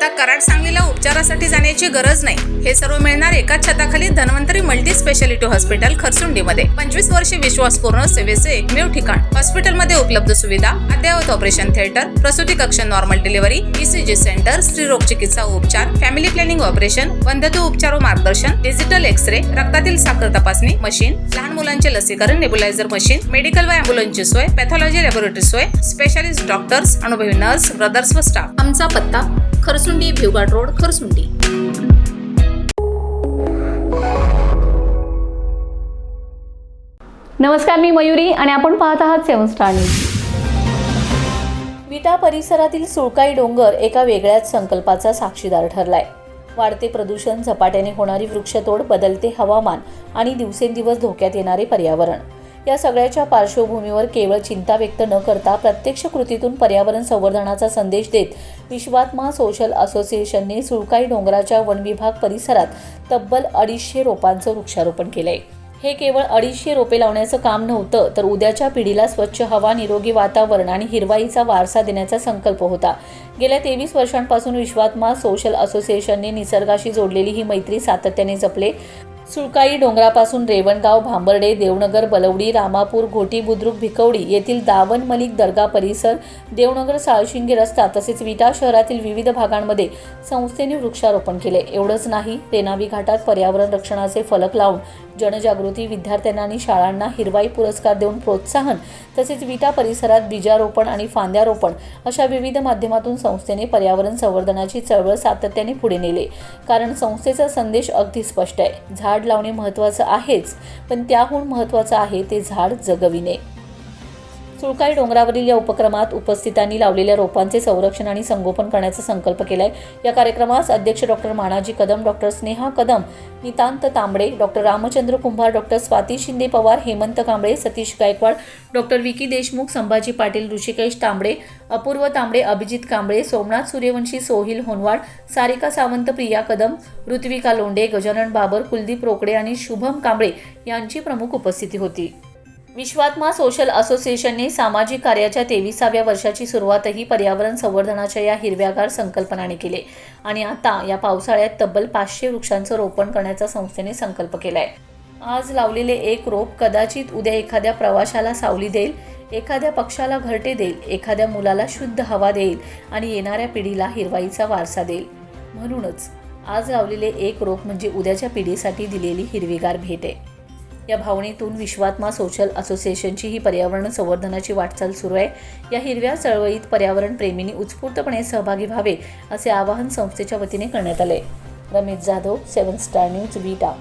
आता कराड सांगलीला उपचारासाठी जाण्याची गरज नाही. हे सर्व मिळणार एकाच छताखाली धन्वंतरी मल्टी स्पेशालिटी हॉस्पिटल खरसुंडीमध्ये. 25 वर्षे विश्वासपूर्ण सेवेचे एकमेव ठिकाण. हॉस्पिटलमध्ये उपलब्ध सुविधा, अद्ययावत ऑपरेशन थिएटर, प्रसूती कक्ष, नॉर्मल डिलिव्हरी, ईसीजी सेंटर, स्त्रीरोग चिकित्सा उपचार, फॅमिली प्लॅनिंग ऑपरेशन, वंध्यत्व उपचार व मार्गदर्शन, डिजिटल एक्स-रे, रक्तातील साखर तपासणी मशीन, लहान मुलांचे लसीकरण, नेब्युलायझर मशीन, मेडिकल व ॲम्ब्युलन्सची सोय, पॅथॉलॉजी लॅबोरेटरी सोय, स्पेशालिस्ट डॉक्टर्स, अनुभवी नर्स, ब्रदर्स व स्टाफ. आमचा पत्ता खरसुंडी, भिवघाट रोड, खरसुंडी. नमस्कार, मी मयुरी आणि आपण पाहत आहात 7 स्टार न्यूज. विटा परिसरातील सुळकाई डोंगर एका वेगळ्याच संकल्पाचा साक्षीदार ठरलाय. वाढते प्रदूषण, झपाट्याने होणारी वृक्षतोड, बदलते हवामान आणि दिवसेंदिवस धोक्यात येणारे पर्यावरण या सगळ्याच्या पार्श्वभूमीवर केवळ चिंता व्यक्त न करता प्रत्यक्ष कृतीतून पर्यावरण संवर्धनाचा संदेश देत विश्वात्मा सोशल असोसिएशनने सुळकाई डोंगराच्या वनविभाग परिसरात तब्बल 250 रोपांचं वृक्षारोपण केलंय. हे केवळ 250 रोपे लावण्याचं काम नव्हतं, तर उद्याच्या पिढीला स्वच्छ हवा, निरोगी वातावरण आणि हिरवाईचा वारसा देण्याचा संकल्प होता. गेल्या 23 वर्षांपासून विश्वात्मा सोशल असोसिएशनने निसर्गाशी जोडलेली ही मैत्री सातत्याने जपले. सुळकाई डोंगरापासून रेवणगाव, भांबर्डे, देवनगर, बलवडी, रामापूर, घोटी, बुद्रुक, भिकवडी येथील दावन मलिक दर्गा परिसर, देवनगर साळशिंगे रस्ता तसेच विटा शहरातील विविध भागांमध्ये संस्थेने वृक्षारोपण केले. एवढंच नाही, रेणावी घाटात पर्यावरण रक्षणाचे फलक लावून जनजागृती, विद्यार्थ्यांना आणि शाळांना हिरवाई पुरस्कार देऊन प्रोत्साहन, तसेच विटा परिसरात बीजारोपण आणि फांद्यारोपण अशा विविध माध्यमातून संस्थेने पर्यावरण संवर्धनाची चळवळ सातत्याने पुढे नेले. कारण संस्थेचा संदेश अगदी स्पष्ट आहे. झाड लावणे महत्त्वाचं आहेच, पण त्याहून महत्त्वाचं आहे ते झाड जगविणे. सुळकाई डोंगरावरील या उपक्रमात उपस्थितांनी लावलेल्या रोपांचे संरक्षण आणि संगोपन करण्याचा संकल्प केलाय. या कार्यक्रमास अध्यक्ष डॉक्टर मानाजी कदम, डॉक्टर स्नेहा कदम, नितांत तांबडे, डॉक्टर रामचंद्र कुंभार, डॉक्टर स्वाती शिंदे पवार, हेमंत कांबळे, सतीश गायकवाड, डॉक्टर विकी देशमुख, संभाजी पाटील, ऋषिकेश तांबडे, अपूर्व तांबडे, अभिजित कांबळे, सोमनाथ सूर्यवंशी, सोहिल होनवाड, सारिका सावंत, प्रिया कदम, ऋत्विका लोंढे, गजानन बाबर, कुलदीप रोकडे आणि शुभम कांबळे यांची प्रमुख उपस्थिती होती. विश्वात्मा सोशल असोसिएशनने सामाजिक कार्याच्या 23व्या वर्षाची सुरुवातही पर्यावरण संवर्धनाच्या या हिरव्यागार संकल्पनाने केली आणि आता या पावसाळ्यात तब्बल 500 वृक्षांचं रोपण करण्याचा संस्थेने संकल्प केलाय. आज लावलेले एक रोप कदाचित उद्या एखाद्या प्रवाशाला सावली देईल, एखाद्या पक्षाला घरटे देईल, एखाद्या मुलाला शुद्ध हवा देईल आणि येणाऱ्या पिढीला हिरवाईचा वारसा देईल. म्हणूनच आज लावलेले एक रोप म्हणजे उद्याच्या पिढीसाठी दिलेली हिरवीगार भेट आहे. या भावनेतून विश्वात्मा सोशल असोसिएशनची ही पर्यावरण संवर्धनाची वाटचाल सुरू आहे. या हिरव्या चळवळीत पर्यावरण प्रेमींनी उत्स्फूर्तपणे सहभागी व्हावे असे आवाहन संस्थेच्या वतीने करण्यात आले. रमेश जाधव, 7 स्टार न्यूज, विटा.